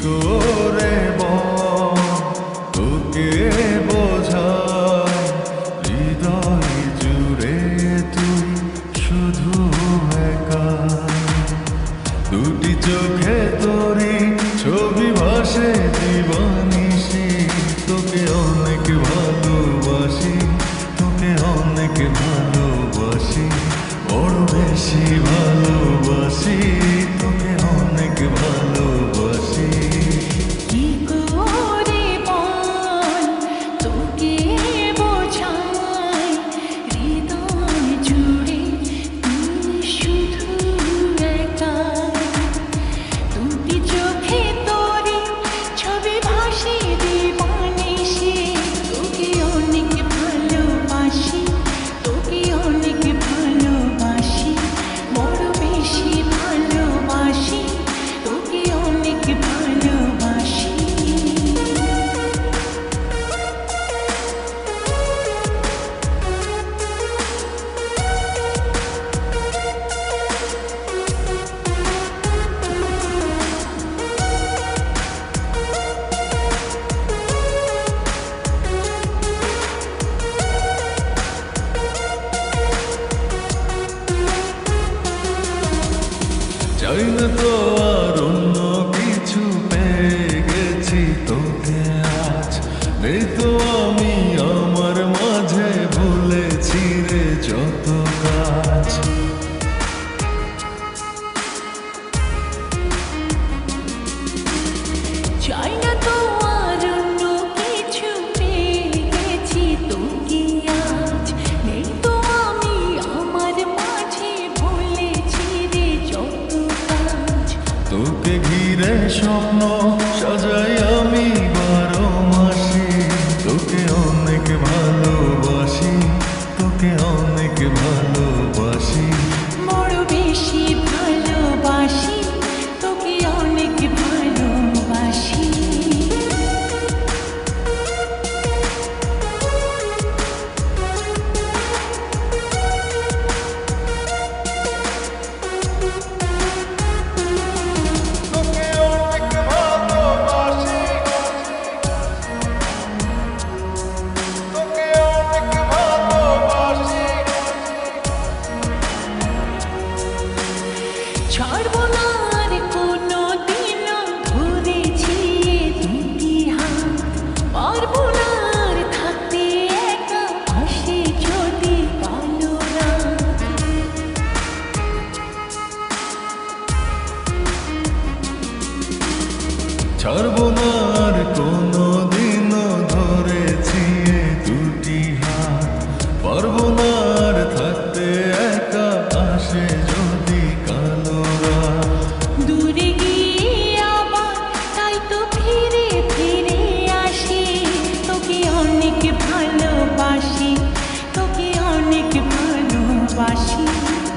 করে বল তোকে বোঝাই হৃদয় জুড়ে তুই শুধু একা দুটি চোখে তোরি ছবি ভাসে জীবনিশি তোকে অনেক ভালোবাসি তোকে অনেক ভালোবাসি বড় বেশি ভালোবাসি তোকে অনেক ভালোবাসি কি করে বল তোকে বোঝাই হৃদয় জুড়ে তুই শুধু একা দুটি চোখে তোরে ছবি ভাসে জীবনিশি তোকে অনেক ভালোবাসি তোকে অনেক ভালোবাসি বড় বেশি ভালোবাসি তোকে অনেক ভালোবাসি চাই না তো আর অন্য কিছু পেয়ে গেছি তোকে আজ নেই তো আমি আমার মাঝে ভুলেছি রে যত কাজ চাই না তো আর অন্য কিছু পেয়ে গেছি তোকে আজ নেই তো আমি আমার মাঝে ভুলেছি রে যত কাজ তোকে ঘিরে স্বপ্ন সাজাই আমি 12 মাসে তোকে অনেক ভালোবাসি তোকে অনেক ভালোবাসি বড় বেশি ভালোবাসি তোকে অনেক ভালোবাসি তোকে অনেক ভালোবাসি তোকে অনেক ভালোবাসি ছাড়বো না আর কোনো দিন ধরেছি দুটি হাত পারবো না আর থাকতে একা পাশে যদি কালো রাত ছাড়বো না আর কোনো দিনও ধরেছি এ দুটি হাত পারবো না আর থাকতে একা আসে যদি কালো রাত দূরে গিয়ে আবার তাই তো ফিরে ফিরে আসি তোকে অনেক ভালোবাসি তোকে অনেক ভালোবাসি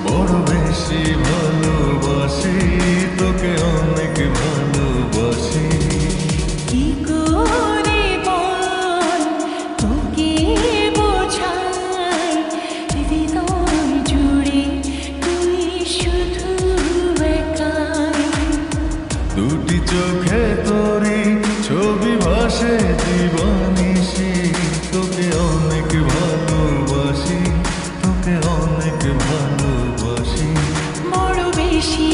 বড় বেশি ভালোবাসি তোকে অনেক ভালোবাসি কি করে বল তোকে বোঝাই হৃদয় জুড়ে তুই শুধু একাই দুটি চোখে তোরি ছবি ভাসে জীবনিশি তোকে অনেক ভালোবাসি তোকে অনেক ভালোবাসি বড় বেশি